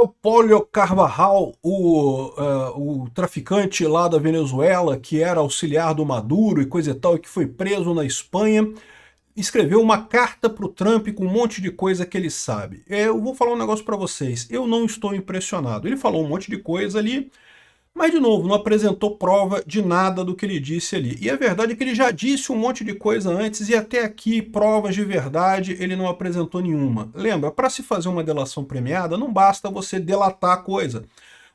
O Pólio Carvajal, o traficante lá da Venezuela, que era auxiliar do Maduro e coisa e tal, e que foi preso na Espanha, escreveu uma carta para o Trump com um monte de coisa que ele sabe. Eu vou falar um negócio para vocês, eu não estou impressionado. Ele falou um monte de coisa ali, mas, de novo, não apresentou prova de nada do que ele disse ali. E a verdade é que ele já disse um monte de coisa antes e até aqui, provas de verdade, ele não apresentou nenhuma. Lembra, para se fazer uma delação premiada, não basta você delatar a coisa.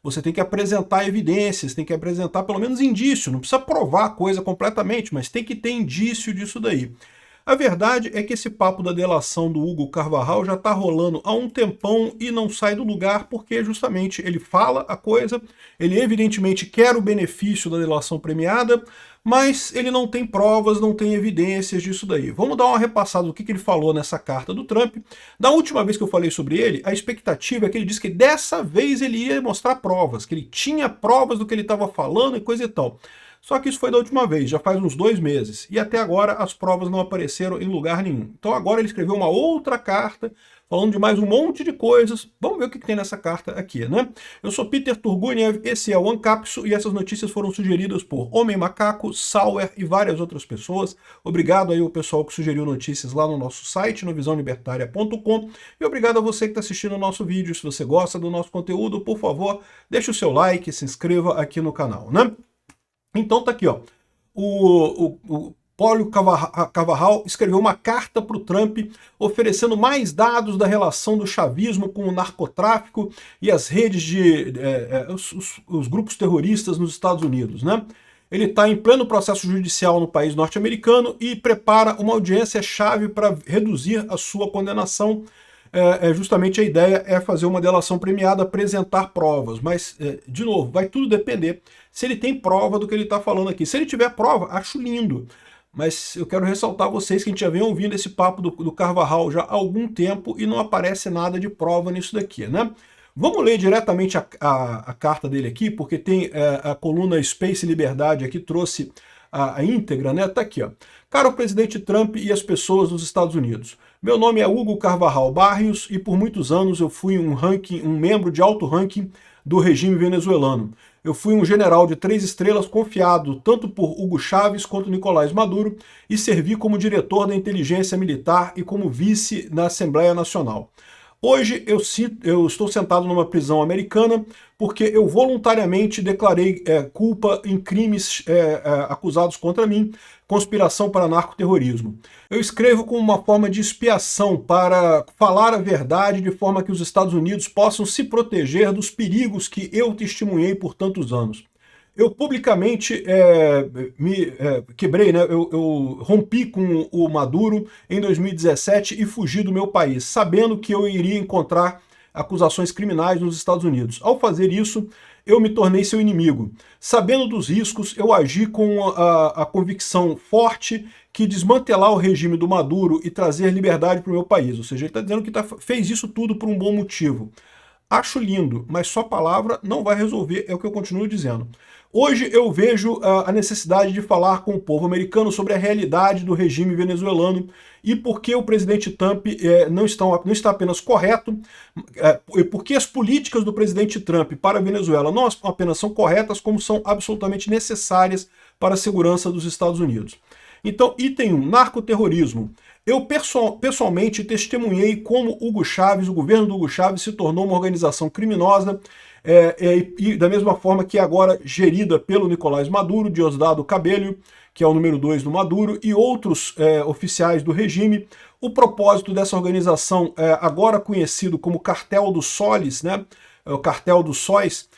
Você tem que apresentar evidências, tem que apresentar pelo menos indício. Não precisa provar a coisa completamente, mas tem que ter indício disso daí. A verdade é que esse papo da delação do Hugo Carvajal já está rolando há um tempão e não sai do lugar porque justamente ele fala a coisa, ele evidentemente quer o benefício da delação premiada, mas ele não tem provas, não tem evidências disso daí. Vamos dar uma repassada do que ele falou nessa carta do Trump. Da última vez que eu falei sobre ele, a expectativa é que ele disse que dessa vez ele ia mostrar provas, que ele tinha provas do que ele estava falando e coisa e tal. Só que isso foi da última vez, já faz uns 2 meses, e até agora as provas não apareceram em lugar nenhum. Então agora ele escreveu uma outra carta, falando de mais um monte de coisas. Vamos ver o que tem nessa carta aqui, né? Eu sou Peter Turguniev, esse é o Ancapsu, e essas notícias foram sugeridas por Homem Macaco, Sauer e várias outras pessoas. Obrigado aí ao pessoal que sugeriu notícias lá no nosso site, no visãolibertaria.com, e obrigado a você que está assistindo o nosso vídeo. Se você gosta do nosso conteúdo, por favor, deixe o seu like, se inscreva aqui no canal, né? Então tá aqui, ó. O Pólio Carvajal escreveu uma carta para o Trump oferecendo mais dados da relação do chavismo com o narcotráfico e as redes de os grupos terroristas nos Estados Unidos, né? Ele está em pleno processo judicial no país norte-americano e prepara uma audiência-chave para reduzir a sua condenação. Justamente a ideia é fazer uma delação premiada, apresentar provas, mas, de novo, vai tudo depender se ele tem prova do que ele está falando aqui. Se ele tiver prova, acho lindo, mas eu quero ressaltar a vocês que a gente já vem ouvindo esse papo do Carvajal já há algum tempo e não aparece nada de prova nisso daqui, né? Vamos ler diretamente a carta dele aqui, porque tem a coluna Space Liberdade aqui, trouxe a íntegra, né? Tá aqui, ó. Caro presidente Trump e as pessoas dos Estados Unidos, meu nome é Hugo Carvajal Barrios e por muitos anos eu fui um membro de alto ranking do regime venezuelano. Eu fui um general de 3 estrelas confiado tanto por Hugo Chávez quanto Nicolás Maduro e servi como diretor da inteligência militar e como vice na Assembleia Nacional. Hoje eu estou sentado numa prisão americana porque eu voluntariamente declarei culpa em crimes acusados contra mim, conspiração para narcoterrorismo. Eu escrevo como uma forma de expiação para falar a verdade de forma que os Estados Unidos possam se proteger dos perigos que eu testemunhei por tantos anos. Eu publicamente me quebrei, né? Eu rompi com o Maduro em 2017 e fugi do meu país, sabendo que eu iria encontrar acusações criminais nos Estados Unidos. Ao fazer isso, eu me tornei seu inimigo. Sabendo dos riscos, eu agi com a convicção forte que desmantelar o regime do Maduro e trazer liberdade para o meu país. Ou seja, ele está dizendo que fez isso tudo por um bom motivo. Acho lindo, mas só palavra não vai resolver, é o que eu continuo dizendo. Hoje eu vejo a necessidade de falar com o povo americano sobre a realidade do regime venezuelano e por que o presidente Trump não está apenas correto, e por que as políticas do presidente Trump para a Venezuela não apenas são corretas, como são absolutamente necessárias para a segurança dos Estados Unidos. Então, item 1, narcoterrorismo. Eu pessoalmente testemunhei como Hugo Chávez, o governo do Hugo Chávez, se tornou uma organização criminosa e da mesma forma que é agora gerida pelo Nicolás Maduro, Diosdado Cabello, que é o número 2 do Maduro, e outros oficiais do regime. O propósito dessa organização, agora conhecido como Cartel dos Soles, né, o Cartel dos Sóis,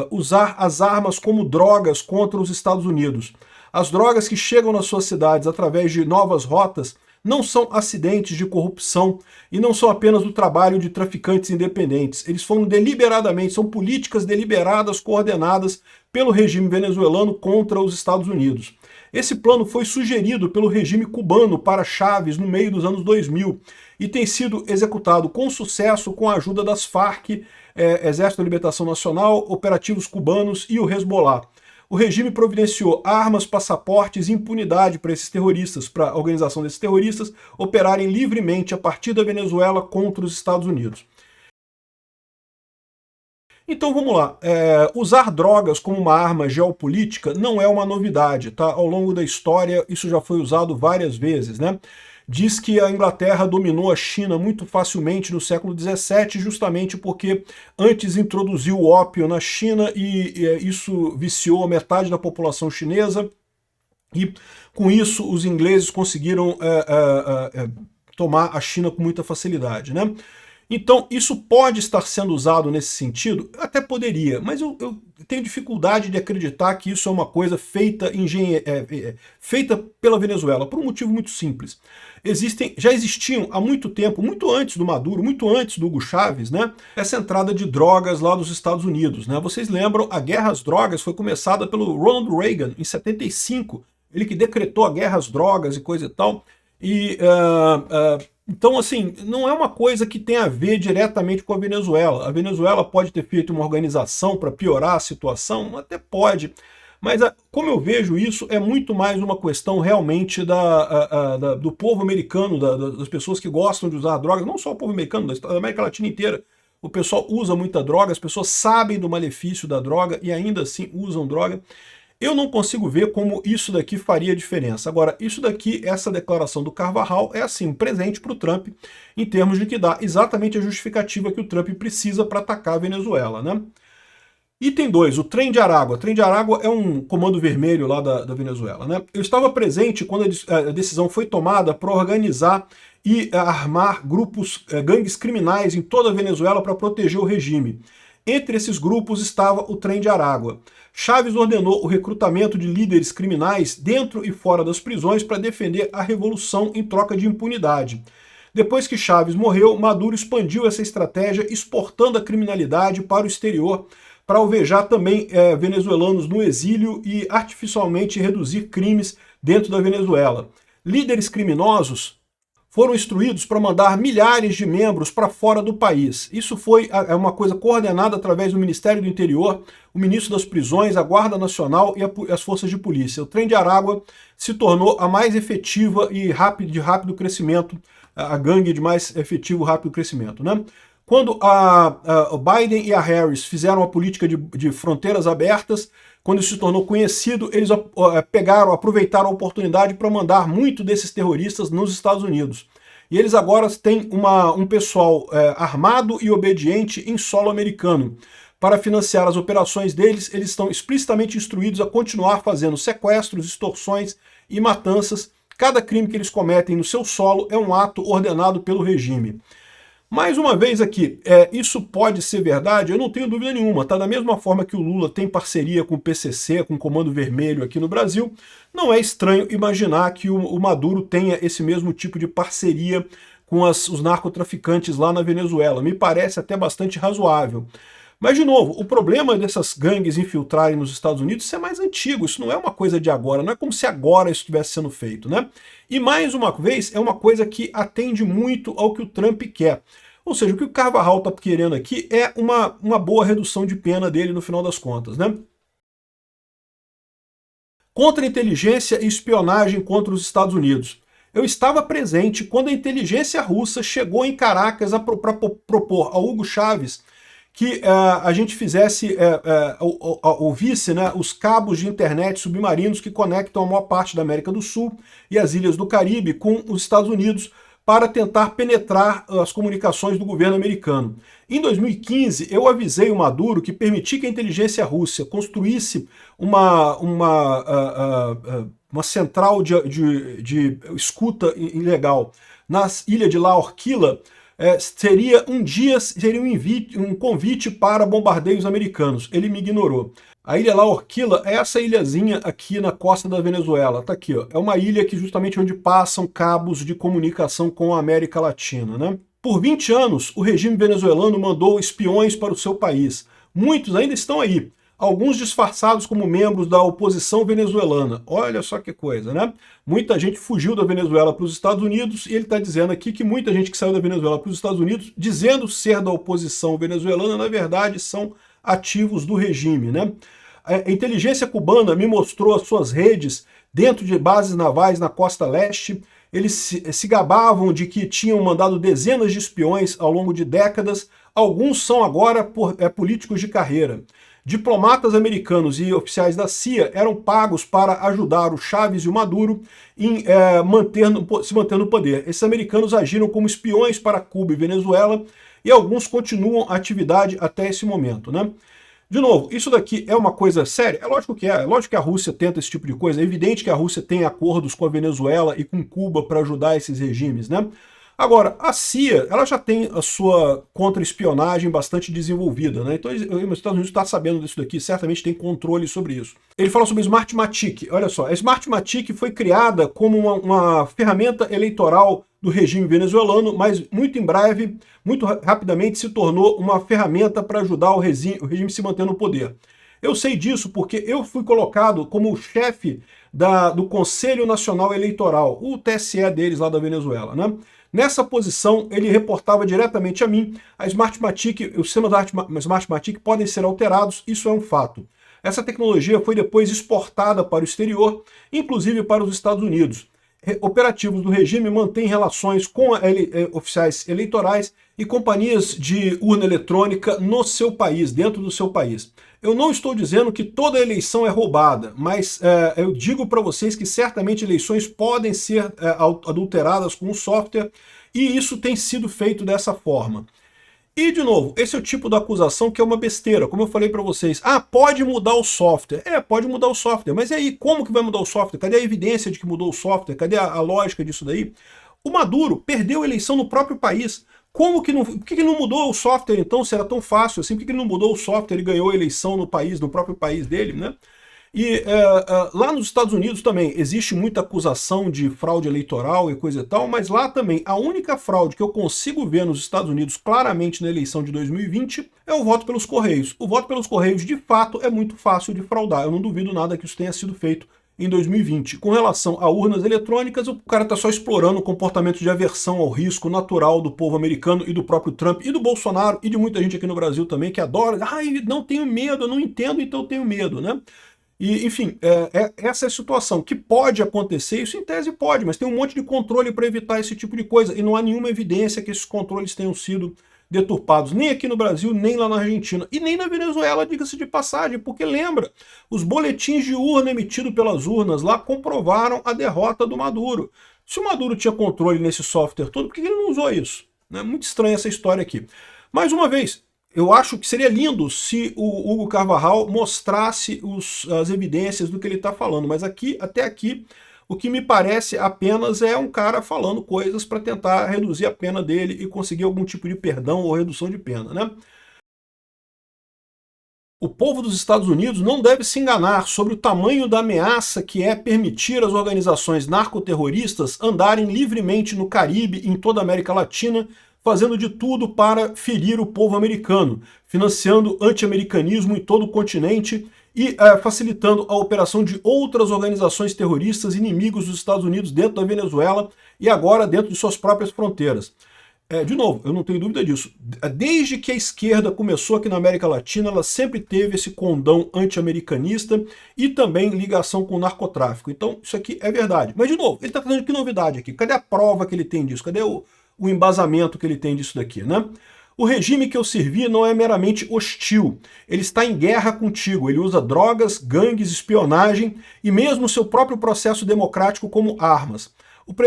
usar as armas como drogas contra os Estados Unidos. As drogas que chegam nas suas cidades através de novas rotas não são acidentes de corrupção e não são apenas o trabalho de traficantes independentes. Eles foram deliberadamente, são políticas deliberadas, coordenadas pelo regime venezuelano contra os Estados Unidos. Esse plano foi sugerido pelo regime cubano para Chávez no meio dos anos 2000 e tem sido executado com sucesso com a ajuda das Farc, Exército da Libertação Nacional, operativos cubanos e o Hezbollah. O regime providenciou armas, passaportes e impunidade para esses terroristas, para a organização desses terroristas operarem livremente a partir da Venezuela contra os Estados Unidos. Então vamos lá, usar drogas como uma arma geopolítica não é uma novidade, tá? Ao longo da história isso já foi usado várias vezes, né? Diz que a Inglaterra dominou a China muito facilmente no século XVII, justamente porque antes introduziu o ópio na China e isso viciou a metade da população chinesa, e com isso os ingleses conseguiram tomar a China com muita facilidade, né? Então, isso pode estar sendo usado nesse sentido? Até poderia, mas eu tenho dificuldade de acreditar que isso é uma coisa feita, feita pela Venezuela, por um motivo muito simples. Já existiam há muito tempo, muito antes do Maduro, muito antes do Hugo Chávez, né, essa entrada de drogas lá dos Estados Unidos. Né? Vocês lembram, a guerra às drogas foi começada pelo Ronald Reagan, em 75, ele que decretou a guerra às drogas e coisa e tal, e então, assim, não é uma coisa que tem a ver diretamente com a Venezuela. A Venezuela pode ter feito uma organização para piorar a situação, até pode, mas como eu vejo isso, é muito mais uma questão realmente do povo americano, das pessoas que gostam de usar drogas, não só o povo americano, da América Latina inteira. O pessoal usa muita droga, as pessoas sabem do malefício da droga e ainda assim usam droga. Eu não consigo ver como isso daqui faria diferença. Agora, isso daqui, essa declaração do Carvajal, é assim, um presente para o Trump, em termos de que dá exatamente a justificativa que o Trump precisa para atacar a Venezuela, né? Item 2, o Trem de Aragua. O Trem de Aragua é um comando vermelho lá da Venezuela, né? Eu estava presente quando a decisão foi tomada para organizar e armar grupos, gangues criminais em toda a Venezuela para proteger o regime. Entre esses grupos estava o Trem de Aragua. Chávez ordenou o recrutamento de líderes criminais dentro e fora das prisões para defender a revolução em troca de impunidade. Depois que Chávez morreu, Maduro expandiu essa estratégia, exportando a criminalidade para o exterior, para alvejar também venezuelanos no exílio e artificialmente reduzir crimes dentro da Venezuela. Líderes criminosos foram instruídos para mandar milhares de membros para fora do país. Isso foi uma coisa coordenada através do Ministério do Interior, o Ministro das Prisões, a Guarda Nacional e as forças de polícia. O Trem de Aragua se tornou a mais efetiva e de rápido crescimento, a gangue de mais efetivo e rápido crescimento, né? Quando o Biden e a Harris fizeram a política de fronteiras abertas, quando isso se tornou conhecido, eles aproveitaram a oportunidade para mandar muito desses terroristas nos Estados Unidos. E eles agora têm um pessoal armado e obediente em solo americano. Para financiar as operações deles, eles estão explicitamente instruídos a continuar fazendo sequestros, extorsões e matanças. Cada crime que eles cometem no seu solo é um ato ordenado pelo regime. Mais uma vez aqui, isso pode ser verdade? Eu não tenho dúvida nenhuma, tá? Da mesma forma que o Lula tem parceria com o PCC, com o Comando Vermelho aqui no Brasil, não é estranho imaginar que o Maduro tenha esse mesmo tipo de parceria com os narcotraficantes lá na Venezuela. Me parece até bastante razoável. Mas, de novo, o problema dessas gangues infiltrarem nos Estados Unidos, isso é mais antigo, isso não é uma coisa de agora, não é como se agora isso estivesse sendo feito, né? E, mais uma vez, é uma coisa que atende muito ao que o Trump quer. Ou seja, o que o Carvajal está querendo aqui é uma boa redução de pena dele no final das contas, né? Contra-inteligência e espionagem contra os Estados Unidos. Eu estava presente quando a inteligência russa chegou em Caracas para propor ao Hugo Chávez que a gente fizesse, ouvisse, né, os cabos de internet submarinos que conectam a maior parte da América do Sul e as ilhas do Caribe com os Estados Unidos para tentar penetrar as comunicações do governo americano. Em 2015, eu avisei o Maduro que permitir que a inteligência russa construísse uma central de escuta ilegal na ilha de La Orquilla seria um convite para bombardeios americanos. Ele me ignorou. A ilha La Orquilla é essa ilhazinha aqui na costa da Venezuela. Tá aqui, ó. É uma ilha que justamente onde passam cabos de comunicação com a América Latina, né? Por 20 anos, o regime venezuelano mandou espiões para o seu país. Muitos ainda estão aí. Alguns disfarçados como membros da oposição venezuelana. Olha só que coisa, né? Muita gente fugiu da Venezuela para os Estados Unidos e ele está dizendo aqui que muita gente que saiu da Venezuela para os Estados Unidos, dizendo ser da oposição venezuelana, na verdade são ativos do regime, né? A inteligência cubana me mostrou as suas redes dentro de bases navais na costa leste. Eles se gabavam de que tinham mandado dezenas de espiões ao longo de décadas Alguns são agora políticos de carreira. Diplomatas americanos e oficiais da CIA eram pagos para ajudar o Chávez e o Maduro em se manter no poder. Esses americanos agiram como espiões para Cuba e Venezuela e alguns continuam a atividade até esse momento, né? De novo, isso daqui é uma coisa séria? É lógico que é. É lógico que a Rússia tenta esse tipo de coisa. É evidente que a Rússia tem acordos com a Venezuela e com Cuba para ajudar esses regimes, né? Agora, a CIA, ela já tem a sua contra-espionagem bastante desenvolvida, né? Então, os Estados Unidos está sabendo disso daqui, certamente tem controle sobre isso. Ele fala sobre Smartmatic. Olha só, a Smartmatic foi criada como uma ferramenta eleitoral do regime venezuelano, mas muito em breve, muito rapidamente, se tornou uma ferramenta para ajudar o regime a se manter no poder. Eu sei disso porque eu fui colocado como chefe do Conselho Nacional Eleitoral, o TSE deles lá da Venezuela, né? Nessa posição, ele reportava diretamente a mim. A Smartmatic, os sistemas da Smartmatic podem ser alterados, isso é um fato. Essa tecnologia foi depois exportada para o exterior, inclusive para os Estados Unidos. Operativos do regime mantêm relações com oficiais eleitorais e companhias de urna eletrônica no seu país, dentro do seu país. Eu não estou dizendo que toda eleição é roubada, mas eu digo para vocês que certamente eleições podem ser adulteradas com um software e isso tem sido feito dessa forma. E, de novo, esse é o tipo da acusação que é uma besteira, como eu falei para vocês. Ah, pode mudar o software. Pode mudar o software, mas e aí, como que vai mudar o software? Cadê a evidência de que mudou o software? Cadê a lógica disso daí? O Maduro perdeu a eleição no próprio país. Como que não, por que não mudou o software então, se era tão fácil assim? Por que ele não mudou o software e ganhou a eleição no país, no próprio país dele, né? E lá nos Estados Unidos também existe muita acusação de fraude eleitoral e coisa e tal, mas lá também a única fraude que eu consigo ver nos Estados Unidos claramente na eleição de 2020 é o voto pelos Correios. O voto pelos Correios, de fato, é muito fácil de fraudar. Eu não duvido nada que isso tenha sido feito em 2020. Com relação a urnas eletrônicas, o cara está só explorando o comportamento de aversão ao risco natural do povo americano e do próprio Trump e do Bolsonaro e de muita gente aqui no Brasil também que adora. Ai, não tenho medo, eu não entendo, então eu tenho medo, né? E, enfim, essa é a situação. Que pode acontecer, isso em tese pode, mas tem um monte de controle para evitar esse tipo de coisa. E não há nenhuma evidência que esses controles tenham sido deturpados, nem aqui no Brasil, nem lá na Argentina, e nem na Venezuela, diga-se de passagem, porque lembra, os boletins de urna emitidos pelas urnas lá comprovaram a derrota do Maduro. Se o Maduro tinha controle nesse software todo, por que ele não usou isso? É muito estranha essa história aqui. Mais uma vez, eu acho que seria lindo se o Hugo Carvajal mostrasse as evidências do que ele está falando, mas até aqui, o que me parece apenas é um cara falando coisas para tentar reduzir a pena dele e conseguir algum tipo de perdão ou redução de pena, né? O povo dos Estados Unidos não deve se enganar sobre o tamanho da ameaça que é permitir às organizações narcoterroristas andarem livremente no Caribe e em toda a América Latina, fazendo de tudo para ferir o povo americano, financiando anti-americanismo em todo o continente e facilitando a operação de outras organizações terroristas inimigos dos Estados Unidos dentro da Venezuela e agora dentro de suas próprias fronteiras. De novo, eu não tenho dúvida disso. Desde que a esquerda começou aqui na América Latina, ela sempre teve esse condão anti-americanista e também ligação com o narcotráfico. Então, isso aqui é verdade. Mas, de novo, ele está trazendo que novidade aqui? Cadê a prova que ele tem disso? Cadê o embasamento que ele tem disso daqui, né? O regime que eu servi não é meramente hostil. Ele está em guerra contigo. Ele usa drogas, gangues, espionagem e mesmo seu próprio processo democrático como armas.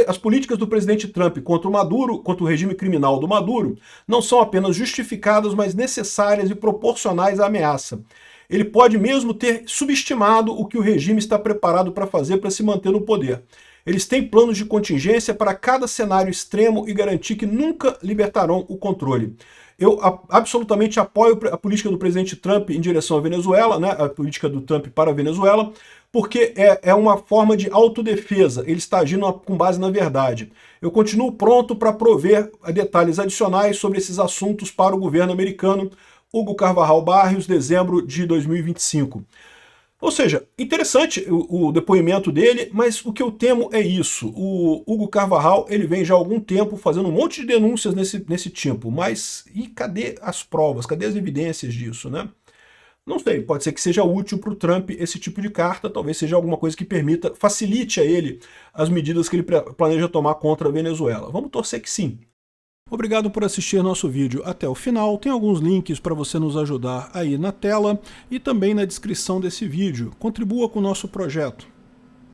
As políticas do presidente Trump contra o Maduro, contra o regime criminal do Maduro, não são apenas justificadas, mas necessárias e proporcionais à ameaça. Ele pode mesmo ter subestimado o que o regime está preparado para fazer para se manter no poder. Eles têm planos de contingência para cada cenário extremo e garantir que nunca libertarão o controle. Eu absolutamente apoio a política do presidente Trump em direção à Venezuela, né, a política do Trump para a Venezuela, porque é uma forma de autodefesa, ele está agindo com base na verdade. Eu continuo pronto para prover detalhes adicionais sobre esses assuntos para o governo americano. Hugo Carvajal Barrios, dezembro de 2025. Ou seja, interessante o depoimento dele, mas o que eu temo é isso. O Hugo Carvajal, ele vem já há algum tempo fazendo um monte de denúncias nesse tipo, mas e cadê as provas, cadê as evidências disso, né? Não sei, pode ser que seja útil para o Trump esse tipo de carta, talvez seja alguma coisa que facilite a ele as medidas que ele planeja tomar contra a Venezuela. Vamos torcer que sim. Obrigado por assistir nosso vídeo até o final. Tem alguns links para você nos ajudar aí na tela e também na descrição desse vídeo. Contribua com o nosso projeto.